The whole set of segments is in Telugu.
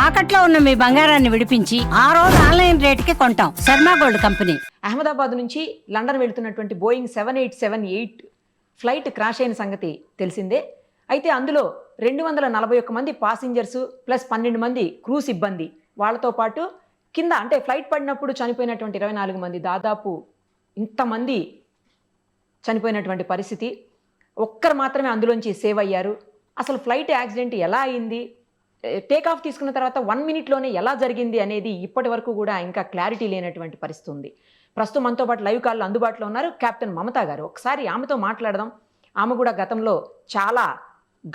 తాకట్లో ఉన్న మీ బంగారాన్ని విడిపించి ఆ రోజు ఆన్లైన్ రేటుకి కొంటాం. Sharma gold company. అహ్మదాబాద్ నుంచి లండన్ వెళ్తున్నటువంటి బోయింగ్ 7878 ఫ్లైట్ క్రాష్ అయిన సంగతి తెలిసిందే. అయితే అందులో 241 మంది పాసింజర్స్ ప్లస్ 12 మంది క్రూ సిబ్బంది, వాళ్ళతో పాటు కింద అంటే ఫ్లైట్ పడినప్పుడు చనిపోయినటువంటి 24 మంది, దాదాపు ఇంతమంది చనిపోయినటువంటి పరిస్థితి. ఒక్కరు మాత్రమే అందులోంచి సేవ్ అయ్యారు. అసలు ఫ్లైట్ యాక్సిడెంట్ ఎలా అయింది, టేక్ ఆఫ్ తీసుకున్న తర్వాత 1 మినిట్లోనే ఎలా జరిగింది అనేది ఇప్పటి వరకు కూడా ఇంకా క్లారిటీ లేనటువంటి పరిస్థితి ఉంది. ప్రస్తుతం మనతో పాటు లైవ్ కాల్లో అందుబాటులో ఉన్నారు కెప్టెన్ మమతా గారు. ఒకసారి ఆమెతో మాట్లాడదాం. ఆమె కూడా గతంలో చాలా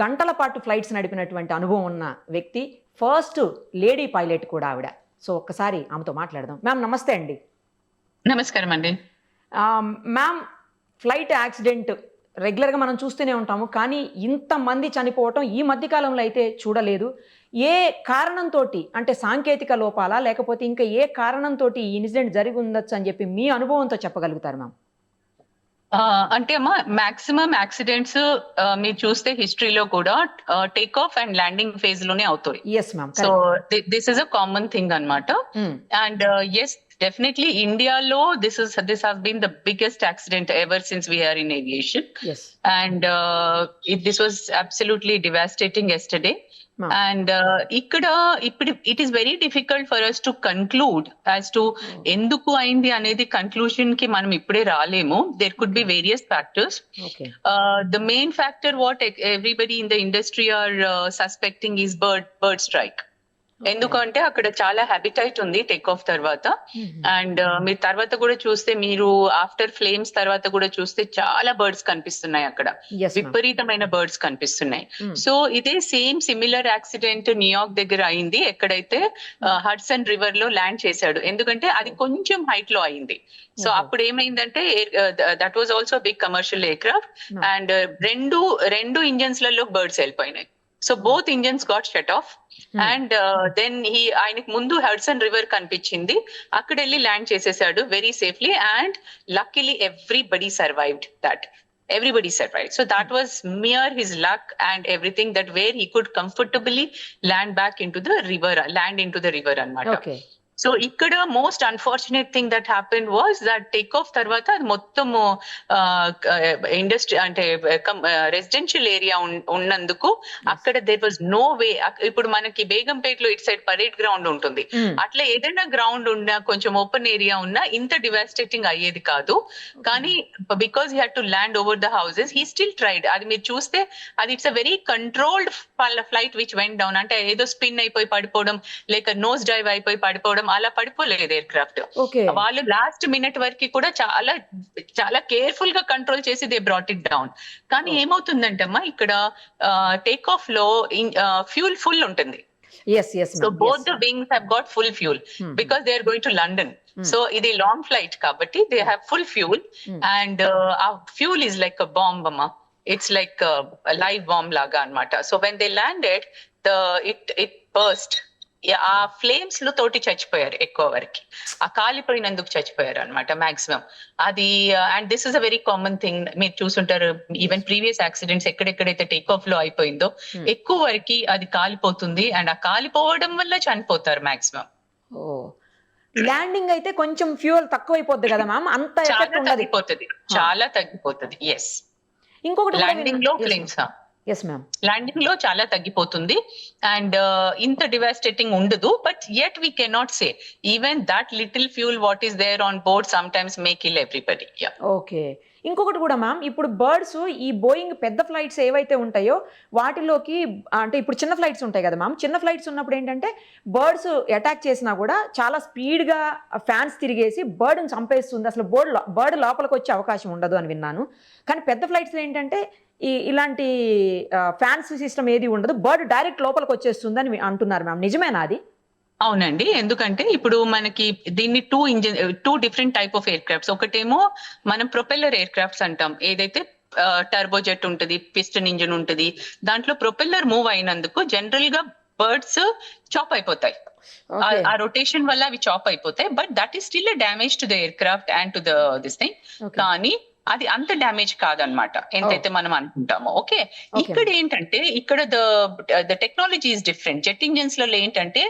గంటల పాటు ఫ్లైట్స్ నడిపినటువంటి అనుభవం ఉన్న వ్యక్తి, ఫస్ట్ లేడీ పైలట్ కూడా ఆవిడ. సో ఒక్కసారి ఆమెతో మాట్లాడదాం. మ్యామ్ నమస్తే అండి. నమస్కారం అండి. మ్యామ్, ఫ్లైట్ యాక్సిడెంట్ రెగ్యులర్గా మనం చూస్తూనే ఉంటాము, కానీ ఇంతమంది చనిపోవటం ఈ మధ్యకాలంలో అయితే చూడలేదు. ఏ కారణంతో, అంటే సాంకేతిక లోపాలా లేకపోతే ఇంకా ఏ కారణంతో ఈ ఇన్సిడెంట్ జరిగి ఉండొచ్చు అని చెప్పి మీ అనుభవంతో చెప్పగలుగుతారు మ్యామ్? అంటే అమ్మా, మాక్సిమం యాక్సిడెంట్స్ మీరు చూస్తే హిస్టరీలో కూడా take off and landing phase లోనే అవుతాయి. Yes ma'am. So this is a common thing అన్నమాట. And yes, definitely India law, this has been the biggest accident ever since we are in aviation. Yes. And this was absolutely devastating yesterday. And ikkada it is very difficult for us to conclude as to enduku ayindi anedi conclusion ki manam ippade raalemo. There could be various factors. Okay. The main factor what everybody in the industry are suspecting is bird strike. ఎందుకంటే అక్కడ చాలా హ్యాబిటైట్ ఉంది టేక్ ఆఫ్ తర్వాత. అండ్ మీరు తర్వాత కూడా చూస్తే, మీరు ఆఫ్టర్ ఫ్లేమ్స్ తర్వాత కూడా చూస్తే చాలా బర్డ్స్ కనిపిస్తున్నాయి అక్కడ, విపరీతమైన బర్డ్స్ కనిపిస్తున్నాయి. సో ఇదే సేమ్ సిమిలర్ యాక్సిడెంట్ న్యూయార్క్ దగ్గర అయింది, ఎక్కడైతే హడ్సన్ రివర్ లో ల్యాండ్ చేశాడు. ఎందుకంటే అది కొంచెం హైట్ లో అయింది. సో అప్పుడు ఏమైందంటే, that was also big commercial aircraft, and రెండు ఇంజన్స్ లలో బర్డ్స్ వెళ్ళిపోయినాయి. So both engines got shut off. And then ఆయనకి ముందు హడ్సన్ రివర్ కనిపించింది, అక్కడ వెళ్ళి ల్యాండ్ చేసేసాడు very safely. And luckily everybody survived that. Everybody survived. So that was mere his luck and everything, that where he could comfortably land into the river annamata. Okay. So ఇక్కడ most unfortunate thing that happen was that take off తర్వాత అది మొత్తము ఇండస్ట్రీ అంటే రెసిడెన్షియల్ ఏరియా ఉన్నందుకు అక్కడ దేర్ వాజ్ నో వే. ఇప్పుడు మనకి బేగంపేటలో ఇటు సైడ్ పరేడ్ గ్రౌండ్ ఉంటుంది, అట్లా ఏదైనా గ్రౌండ్ ఉన్నా, కొంచెం ఓపెన్ ఏరియా ఉన్నా ఇంత డివాస్టేటింగ్ అయ్యేది కాదు. కానీ because he had to land over the houses, he still tried. అది మీరు చూస్తే అది it's a very controlled flight which vent down. అంటే ఏదో స్పిన్ అయిపోయి పడిపోవడం, లేక నోస్ డ్రైవ్ అయిపోయి పడిపోవడం అలా పడిపోలేదు ఎయిర్ క్రాఫ్ట్. వాళ్ళు లాస్ట్ మినిట్ వరకు కూడా చాలా చాలా కేర్ఫుల్ గా కంట్రోల్ చేసి దే బ్రాట్ ఇట్ డౌన్. కానీ ఏమవుతుందంటే అమ్మా, ఇక్కడ టేక్ ఆఫ్ లో ఫ్యూల్ ఫుల్ ఉంటుంది. So both the wings have got full fuel because they are going to London. So ఇది లాంగ్ ఫ్లైట్ కాబట్టి they have full fuel. And our fuel is like a bomb, amma. It's like a live bomb laga anamata. So when they landed, it burst. ఆ ఫ్లేమ్స్ లో తోటి చచ్చిపోయారు ఎక్కువ వరకు, ఆ కాలిపోయినందుకు చచ్చిపోయారు అనమాట మాక్సిమం. అది and this is a very common thing. మీరు చూసుంటారు, ఈవెన్ ప్రీవియస్ యాక్సిడెంట్స్ ఎక్కడెక్కడైతే టేక్ ఆఫ్ లో అయిపోయిందో ఎక్కువ వరకు అది కాలిపోతుంది, అండ్ ఆ కాలిపోవడం వల్ల చనిపోతారు మాక్సిమం. ల్యాండింగ్ అయితే కొంచెం ఫ్యూయల్ తక్కువ అయిపోద్ది కదా మ్యామ్, అంత తగ్గిపోతుంది, చాలా తగ్గిపోతుంది. ఎస్, ఇంకొకటి ల్యాండింగ్ లో ఫ్లేమ్స్ ల్యాండింగ్ లో చాలా తగ్గిపోతుంది. అండ్ ఇంత డివాస్టేటింగ్ ఉండదు. But yet we cannot say even that little fuel what is there on board sometimes may kill everybody. Okay. ఇంకొకటి కూడా మ్యామ్, ఇప్పుడు బర్డ్స్ ఈ బోయింగ్ పెద్ద ఫ్లైట్స్ ఏవైతే ఉంటాయో వాటిలోకి, అంటే ఇప్పుడు చిన్న ఫ్లైట్స్ ఉంటాయి కదా మ్యామ్, చిన్న ఫ్లైట్స్ ఉన్నప్పుడు ఏంటంటే బర్డ్స్ అటాక్ చేసినా కూడా చాలా స్పీడ్గా ఫ్యాన్స్ తిరిగేసి బర్డ్ని చంపేస్తుంది, అసలు బర్డ్ లోపలికి వచ్చే అవకాశం ఉండదు అని విన్నాను. కానీ పెద్ద ఫ్లైట్స్లో ఏంటంటే ఇలాంటి ఫ్యాన్స్ సిస్టమ్ ఏది ఉండదు, బర్డ్ డైరెక్ట్ లోపలికి వచ్చేస్తుంది అని అంటున్నారు మ్యామ్, నిజమేనా అది? అవునండి, ఎందుకంటే ఇప్పుడు మనకి దీన్ని two different type of air crafts. ఒకటేమో మనం ప్రొపెల్లర్ ఎయిర్ క్రాఫ్ట్స్ అంటాం, ఏదైతే టర్బోజెట్ ఉంటుంది, పిస్టన్ ఇంజిన్ ఉంటుంది. దాంట్లో ప్రొపెల్లర్ మూవ్ అయినందుకు జనరల్ గా బర్డ్స్ చాప్ అయిపోతాయి, ఆ రొటేషన్ వల్ల అవి చాప్ అయిపోతాయి. But that is still damage to the air craft and to this thing. కానీ అది అంత డ్యామేజ్ కాదనమాట ఎంతైతే మనం అనుకుంటామో. Okay, Okay. ఇక్కడ ఏంటంటే ఇక్కడ the technology is different. Jet engines లలో ఏంటంటే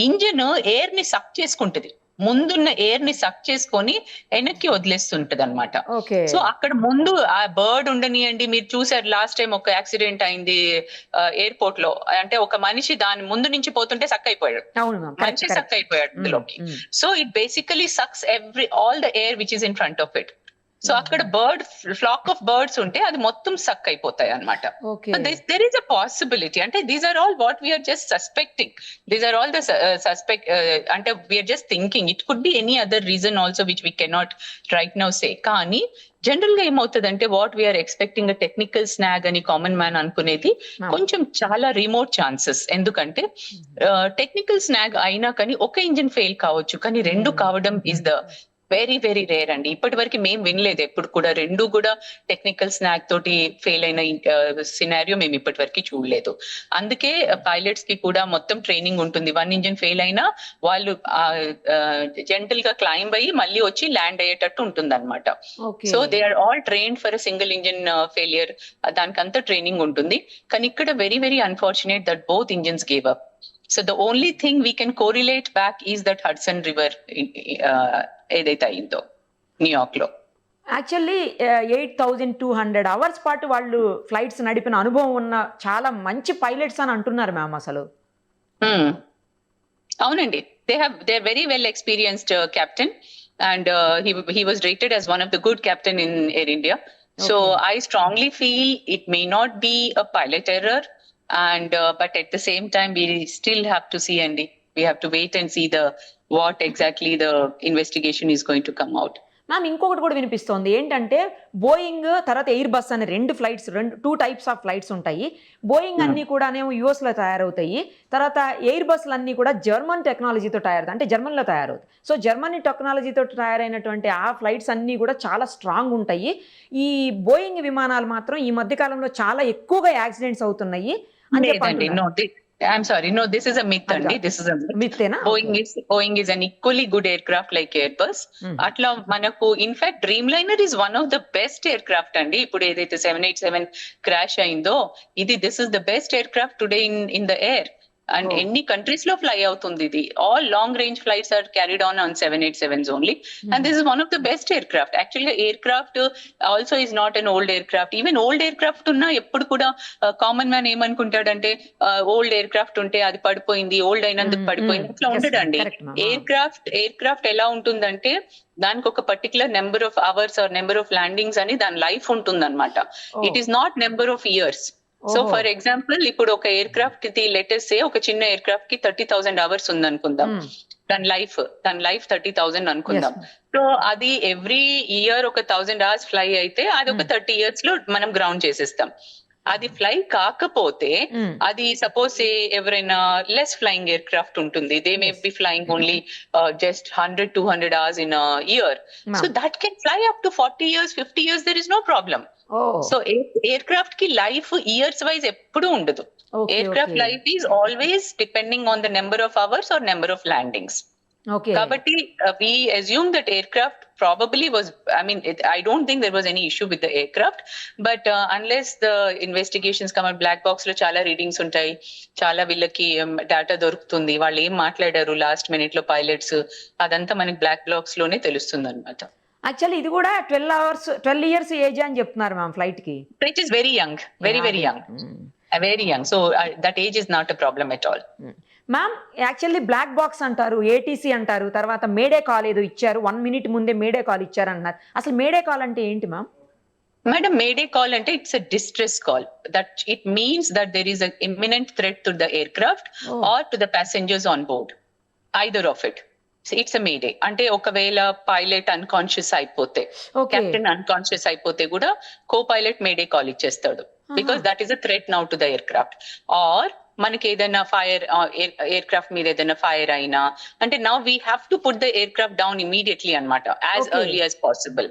ఇంజిన్ ఎయిర్ ని సక్ చేసుకుంటది, ముందున్న ఎయిర్ ని సక్ చేసుకొని వెనక్కి వదిలేస్తుంటది అనమాట. ఓకే. సో అక్కడ ముందు ఆ బర్డ్ ఉండనియండి, మీరు చూసారు లాస్ట్ టైం ఒక యాక్సిడెంట్ అయింది ఎయిర్పోర్ట్ లో, అంటే ఒక మనిషి దాని ముందు నుంచి పోతుంటే సక్ అయిపోయాడు, అవును మ్యామ్, మంచి సక్ అయిపోయాడు అందులోకి. So it basically sucks all the air which is in front of it. So అక్కడ ఫ్లాక్ ఆఫ్ బర్డ్స్ ఉంటే అది మొత్తం సక్ అయిపోతాయి అనమాట. Okay. There is a possibility, అంటే these are all what we are just suspecting, these are all the suspect, అంటే we are just thinking it could be any other reason also which we cannot right now say. కానీ జనరల్ గా ఏమవుతుందంటే what we are expecting technical snag అని కామన్ మ్యాన్ అనుకునేది కొంచెం చాలా రిమోట్ ఛాన్సెస్. ఎందుకంటే టెక్నికల్ స్నాగ్ అయినా కానీ ఒక ఇంజిన్ ఫెయిల్ కావచ్చు, కానీ రెండు కావడం is the very very rare అండి. ఇప్పటి వరకు మేము వినలేదు ఎప్పుడు కూడా రెండు కూడా టెక్నికల్ స్నాగ్ తోటి ఫెయిల్ అయిన సినారియో మేము ఇప్పటి వరకు చూడలేదు. అందుకే పైలట్స్ కి కూడా మొత్తం ట్రైనింగ్ ఉంటుంది. వన్ ఇంజిన్ ఫెయిల్ అయినా వాళ్ళు జెంటల్ గా క్లైంబ్ అయ్యి మళ్ళీ వచ్చి ల్యాండ్ అయ్యేటట్టు ఉంటుంది అనమాట. So they are all trained for a single engine failure, దానికి అంతా ట్రైనింగ్ ఉంటుంది. కానీ ఇక్కడ very very unfortunate that both engines gave up. So the only thing we can correlate back is that Hudson River ఏదైతే అయిందో న్యూయార్క్ లో. యాక్చువల్లీ 8,200 అవర్స్ పాటు వాళ్ళు ఫ్లైట్స్ నడిపిన అనుభవం ఉన్న చాలా మంచి పైలట్స్ అని అంటున్నారు మ్యామ్ అసలు. అవునండి, they are very well experienced captain and he was rated as one of the good captain in Air India. So I strongly feel it may not be a pilot error, and but at the same time we still have to see, and we have to wait and see what exactly the investigation is going to come out. Ma'am ఇంకొకటి కూడా వినిపిస్తోంది ఏంటంటే బోయింగ్ తర్వాత ఎయిర్ బస్ అనే టూ టైప్స్ ఆఫ్ ఫ్లైట్స్ ఉంటాయి. బోయింగ్ అన్ని కూడానేమో యుఎస్ లో తయారవుతాయి, తర్వాత ఎయిర్ బస్లు అన్ని కూడా జర్మన్ టెక్నాలజీతో తయారవుతాయి, అంటే జర్మన్లో తయారవుతాయి. సో జర్మనీ టెక్నాలజీతో తయారైనటువంటి ఆ ఫ్లైట్స్ అన్ని కూడా చాలా స్ట్రాంగ్ ఉంటాయి. ఈ బోయింగ్ విమానాలు మాత్రం ఈ మధ్య కాలంలో చాలా ఎక్కువగా యాక్సిడెంట్స్ అవుతున్నాయి అని చెప్పండి. I'm sorry, no, this is a myth andi, this is a myth. Boeing is an equally good aircraft like Airbus. Atla manaku in fact Dreamliner is one of the best aircraft andi. Ippudu edaithe 787 crash aindo, this is the best aircraft today in the air. And any countries lo fly avutundi idi. All long range flights are carried on 787s only. And this is one of the best aircraft. Actually aircraft also is not an old aircraft. Even old aircraft unna eppudu kuda common man em anukuntadante old aircraft unte adi padipoyindi, old ainanduku padipoyindi atla undadandi. aircraft ela untundante దానికి ఒక particular number of hours are number of landings అని దాని లైఫ్ ఉంటుంది అనమాట. It is not number of years. So for example ఇప్పుడు ఒక ఎయిర్ క్రాఫ్ట్ కి లెటర్స్ సే ఒక చిన్న ఎయిర్ క్రాఫ్ట్ కి 30,000 అవర్స్ ఉంది అనుకుందాం, దాని లైఫ్ 30,000 అనుకుందాం. సో అది ఎవ్రీ ఇయర్ ఒక 1,000 అవర్స్ ఫ్లై అయితే అది ఒక 30 years లో మనం గ్రౌండ్ చేసేస్తాం. అది ఫ్లై కాకపోతే అది సపోజ్ ఎవరైనా లెస్ ఫ్లయింగ్ ఎయిర్ క్రాఫ్ట్ ఉంటుంది, they may be flying only just 100-200 hours in a year. So that can fly up to 40 years, 50 years, there is no problem. So aircraft ki life years wise eppudu undadu. Aircraft life is always depending on the number of hours or number of landings. Kabatti we assume that aircraft probably was, I don't think there was any issue with the aircraft, but unless the investigations come out, black box lo chala readings untayi, chala villaki data dorukutundi, vallu em maatlaadaru last minute lo pilots, adantha manaki black box lone telustundi annamata. Actually ఇది కూడా 12 years ఏజ్ అని చెప్తున్నారు మ్యామ్ ఫ్లైట్ కి. Which is very young, very young. Very young. So that age is not a problem at all. Ma'am actually black box అంటారు, ఏటీసీ అంటారు, తర్వాత మేడే కాల్ ఏదో ఇచ్చారు, 1 minute ముందే మేడే కాల్ ఇచ్చారు అన్నారు. అసలు మేడే కాల్ అంటే ఏంటి ma'am? Madam, mayday call ante it's a distress call. That it means that there is an imminent threat to the aircraft or to the passengers on board. Either of it. So it's a mayday. Ante okavela pilot unconscious అయిపోతే, captain unconscious అయిపోతే కూడా co-pilot mayday call ఇచ్చేస్తాడు, because that is a threat now to the aircraft. Or మనకి ఏదైనా ఫైర్ ఎయిర్క్రాఫ్ట్ మీద ఏదైనా ఫైర్ అయినా అంటే now we have to put the aircraft down immediately అనమాట, as early as possible.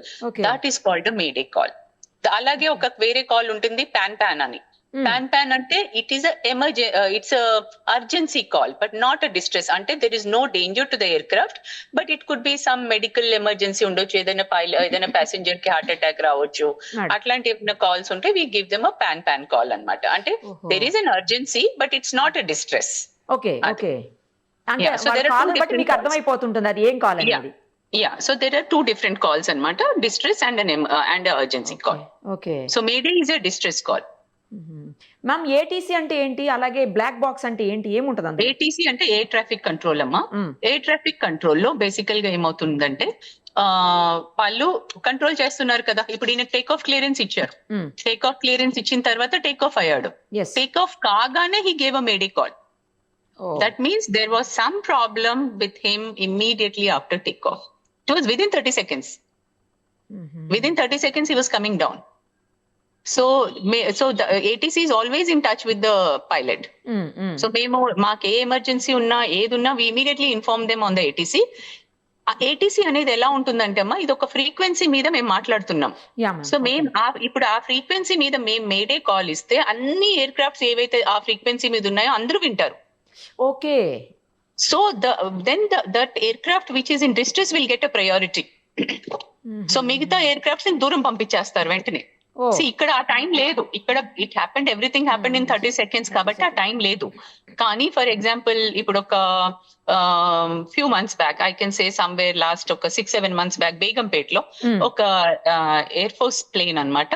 That is called the mayday call. అలాగే ఒక వేరే కాల్ ఉంటుంది పాన్ అని. PAN అంటే it is a it's a urgency call, but not a distress. అంటే there is no danger to the aircraft, but it could be some medical emergency ఉండొచ్చు, ఏదైనా ఏదైనా passenger కి హార్ట్ అటాక్ రావచ్చు, అట్లాంటి ఏమైనా కాల్స్ ఉంటే we give them a PAN call అన్నమాట. అంటే there is an urgency, but it's not a distress. Okay okay అంటే Yeah, so there are call two బట్టి different మీకు calls. అర్థమైపోతుంటుంది అది ఏం కాల్ అనేది. Yeah, so there are two different calls అన్నమాట, distress and an urgency call. Okay So Mayday is a distress call. Ma'am ATC అంటే ఏంటి, అలాగే బ్లాక్ బాక్స్ అంటే ఏంటి, ఏముంటది అందులో? ఏటీసీ అంటే ఎయిర్ ట్రాఫిక్ కంట్రోల్ అమ్మా. మ్మ్. ఎయిర్ ట్రాఫిక్ కంట్రోల్ లో బేసికల్ గా ఏమవుతుందంటే వాళ్ళు కంట్రోల్ చేస్తున్నారు కదా, ఇప్పుడు ఈయన టేక్ ఆఫ్ క్లియరెన్స్ ఇచ్చారు, టేక్ ఆఫ్ క్లియరెన్స్ ఇచ్చిన తర్వాత టేక్ ఆఫ్ అయ్యాడు, ఎస్ టేక్ ఆఫ్ కాగానే he gave a May Day call. That means there was some problem with him immediately after takeoff. It was within 30 seconds. Within 30 seconds, he was coming down. So the ATC is always in touch with the pilot. So మాకు ఏ ఎమర్జెన్సీ ఉన్నా ఏది ఉన్నా we immediately inform them on the ATC. ఆ ATC అనేది ఎలా ఉంటుందంటే అమ్మా, ఇది ఒక ఫ్రీక్వెన్సీ మీద మేము మాట్లాడుతున్నాం. సో మేము ఇప్పుడు ఆ ఫ్రీక్వెన్సీ మీద మేము మేడే కాల్ ఇస్తే అన్ని ఎయిర్ క్రాఫ్ట్స్ ఏవైతే ఆ ఫ్రీక్వెన్సీ మీద ఉన్నాయో అందరూ వింటారు. Okay So that aircraft which is in distress will get a priority. So మిగతా ఎయిర్ క్రాఫ్ట్స్ ని దూరం పంపించేస్తారు వెంటనే. See, ఇక్కడ ఆ టైం లేదు, ఇక్కడ it happened, everything happened in 30 seconds కాబట్టి ఆ టైం లేదు. కానీ ఫర్ ఎగ్జాంపుల్ ఇప్పుడు ఒక few months back, I can say somewhere last ఒక 6-7 months బ్యాక్ బేగంపేటలో ఒక ఎయిర్ ఫోర్స్ ప్లేన్ అన్నమాట,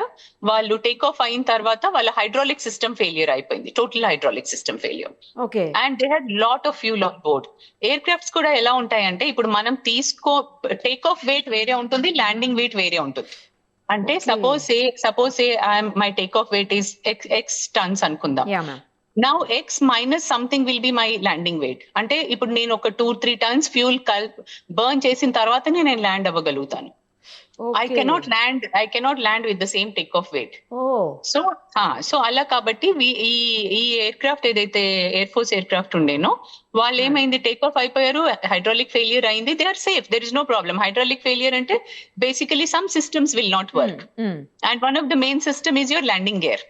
వాళ్ళు టేక్ ఆఫ్ అయిన తర్వాత వాళ్ళ హైడ్రాలిక్ సిస్టమ్ ఫెయిలియర్ అయిపోయింది, total hydraulic system failure. Okay and they had lot of fuel on board. Air crafts కూడా ఎలా ఉంటాయంటే, ఇప్పుడు మనం టేక్ ఆఫ్ వెయిట్ వేరే ఉంటుంది, ల్యాండింగ్ వెయిట్ వేరే ఉంటుంది. అంటే suppose my take off weight is X tons అనుకుందాం. Now X minus something will be my landing weight. అంటే ఇప్పుడు నేను ఒక 2-3 tons ఫ్యూల్ బర్న్ చేసిన తర్వాతనే నేను ల్యాండ్ అవ్వగలుగుతాను. I cannot land with the same takeoff weight. So అలా కాబట్టి ఈ ఎయిర్ క్రాఫ్ట్ ఏదైతే ఎయిర్ ఫోర్స్ ఎయిర్ క్రాఫ్ట్ ఉండేనో వాళ్ళు ఏమైంది, టేక్ ఆఫ్ అయిపోయారు, హైడ్రాలిక్ ఫెయిలియర్ అయింది, they are safe, there is no problem. Hydraulic failure అంటే basically some systems will not work, and one of the main system is your landing gear.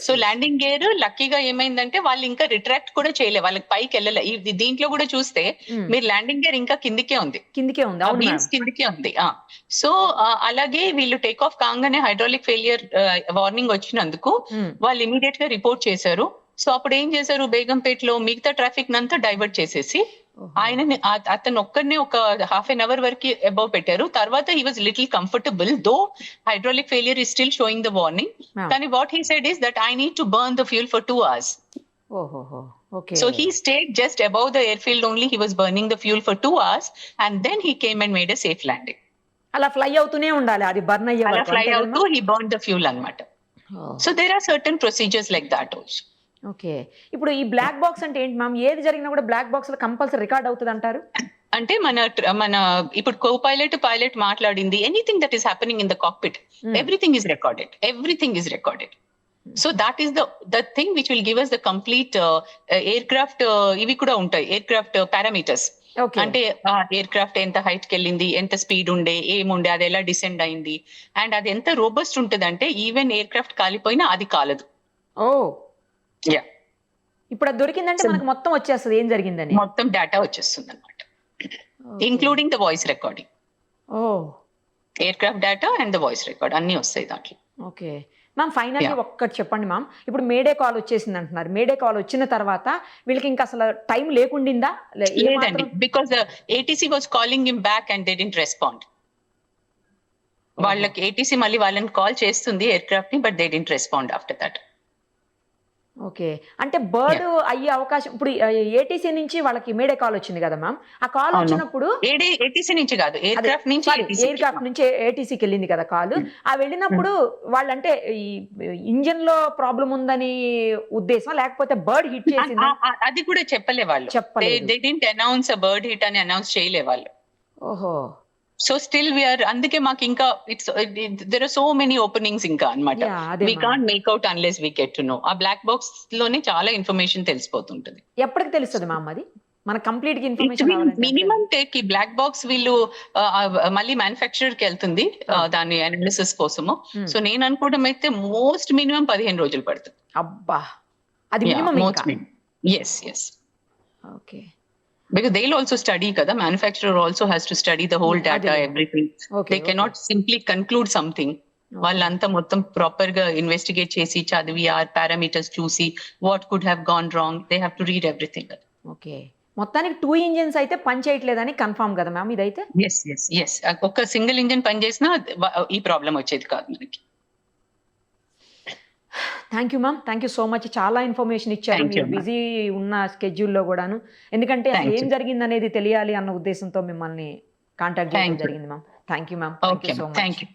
So landing gear లక్కీగా ఏమైందంటే వాళ్ళు ఇంకా రిట్రాక్ట్ కూడా చేయలే, వాళ్ళకి పైకి వెళ్ళలే. దీంట్లో కూడా చూస్తే మీరు ల్యాండింగ్ గేర్ ఇంకా కిందికే ఉంది. సో అలాగే వీళ్ళు టేక్ ఆఫ్ కాగానే హైడ్రాలిక్ ఫెయిలియర్ వార్నింగ్ వచ్చినందుకు వాళ్ళు ఇమీడియట్ గా రిపోర్ట్ చేశారు. సో అప్పుడు ఏం చేశారు, బేగంపేటలో మిగతా ట్రాఫిక్ నంతా డైవర్ట్ చేసేసి అతను ఒక్కడనే ఒక హాఫ్ అన్ అవర్ వరకు అబౌవ్ పెట్టారు. తర్వాత he was little comfortable, though hydraulic failure is still showing the warning. కానీ what he said is that I need to burn the fuel for 2 hours. So he stayed just above the airfield only. He was burning the fuel for 2 hours and then he came and made a safe landing. అలా ఫ్లై అవుతూనే ఉండాలి, అది బర్న్ అయ్యే వరకు. ఫ్లై అవుతూ he burned the fuel అన్నమాట. So there are certain procedures like that also. Okay, ఇప్పుడు ఈ బ్లాక్ బాక్స్ అంటే ఏంటి మ్యామ్? ఏది జరిగినా కూడా బ్లాక్ బాక్స్ లో కంపల్సరీ రికార్డ్ అవుతుంది అంటారు? అంటే మన ఇప్పుడు కో పైలట్ మాట్లాడింది, anything that is happening in the cockpit, everything is recorded. So that is the thing which will give us the complete air craft ఇవి కూడా ఉంటాయి, ఎయిర్ క్రాఫ్ట్ పారామీటర్స్. అంటే ఎయిర్ క్రాఫ్ట్ ఎంత హైట్ కి వెళ్ళింది, ఎంత స్పీడ్ ఉండే, ఏముండే, అది ఎలా డిసెండ్ అయింది, అండ్ అది ఎంత రోబస్ట్ ఉంటుంది అంటే ఈవెన్ ఎయిర్ క్రాఫ్ట్ కాలిపోయినా అది కాలదు. ఇప్పుడు అది దొరికిందంటే మనకు మొత్తం వచ్చేస్తుంది ఏం జరిగిందని, మొత్తం డేటా వచ్చేస్తుంది అనమాట, including the voice recording. Air craft data and the voice record అన్ని వస్తాయి దాంట్లో. ఓకే మ్యామ్, ఫైనల్లీ ఒక్కటి చెప్పండి మ్యామ్, ఇప్పుడు మేడే కాల్ వచ్చేసింది అంటున్నారు, మేడే కాల్ వచ్చిన తర్వాత వీళ్ళకి ఇంకా అసలు టైం లేకుండిందా? లేదండి, because ATC was calling him back and they didn't respond. వాళ్ళకి ఏటీసీ మళ్ళీ వాళ్ళని కాల్ చేస్తుంది ఎయిర్ క్రాఫ్ట్ ని, but they didn't respond after that. Okay, అంటే బర్డ్ అయ్యే అవకాశం, ఇప్పుడు ఏటీసీ నుంచి వాళ్ళకి మేడే కాల్ వచ్చింది కదా మ్యామ్, ఆ కాల్ వచ్చినప్పుడు ఏటీసీ నుంచి కాదు, ఎయిర్ క్రాఫ్ట్ నుంచి ఏటీసీకి వెళ్ళింది కదా కాల్, ఆ వెళ్ళినప్పుడు వాళ్ళంటే ఈ ఇంజిన్ లో ప్రాబ్లం ఉందని ఉద్దేశం, లేకపోతే బర్డ్ హిట్ చేసింది అది కూడా చెప్పలే వాళ్ళు, they didn't announce a bird hit అని అనౌన్స్ చేయలే వాళ్ళు. ఓహో, సో స్టిల్ వీఆర్, అందుకే మాకు ఇంకా there are so many openings ఇంకా అన్నమాట, we can't make out unless we get to know. ఆ బ్లాక్ బాక్స్ లోనే చాలా ఇన్ఫర్మేషన్ తెలిసిపోతుంటది. ఎప్పటికి తెలుస్తుంది మ్యామ్ అది? మన కంప్లీట్ ఇన్ఫర్మేషన్ మినిమం టేక్ ఈ బ్లాక్ బాక్స్ వీళ్ళు మళ్ళీ మ్యానుఫ్యాక్చరర్ కి వెళ్తుంది దాని అనాలిసిస్ కోసము. సో నేను అనుకోవడం అయితే మోస్ట్ మినిమం 15 రోజులు పడుతుంది. అబ్బా, అది minimum. Yes. Okay, because they'll also study kada manufacturer also has to study the whole data, everything. They cannot simply conclude something. వాళ్ళంతా మొత్తం ప్రాపర్ గా ఇన్వెస్టిగేట్ చేసి చదివి ఆ పారామీటర్స్ చూసి what could have gone wrong, they have to read everything. Okay, మొత్తానికి 2 ఇంజిన్స్ అయితే పని చేయట్లేదని కన్ఫర్మ్ కదా మ్యామ్ ఇదైతే? ఎస్ ఒక సింగిల్ ఇంజిన్ పని చేసినా ఈ ప్రాబ్లం వచ్చేది కాదు మనకి. Thank you ma'am, thank you so much. చాలా ఇన్ఫర్మేషన్ ఇచ్చారు మీరు బిజీ ఉన్న స్కెడ్యూల్లో కూడాను. ఎందుకంటే అసలు ఏం జరిగింది అనేది తెలియాలి అన్న ఉద్దేశంతో మిమ్మల్ని కాంటాక్ట్ చేయడం జరిగింది ma'am. Thank you ma'am, thank you so much.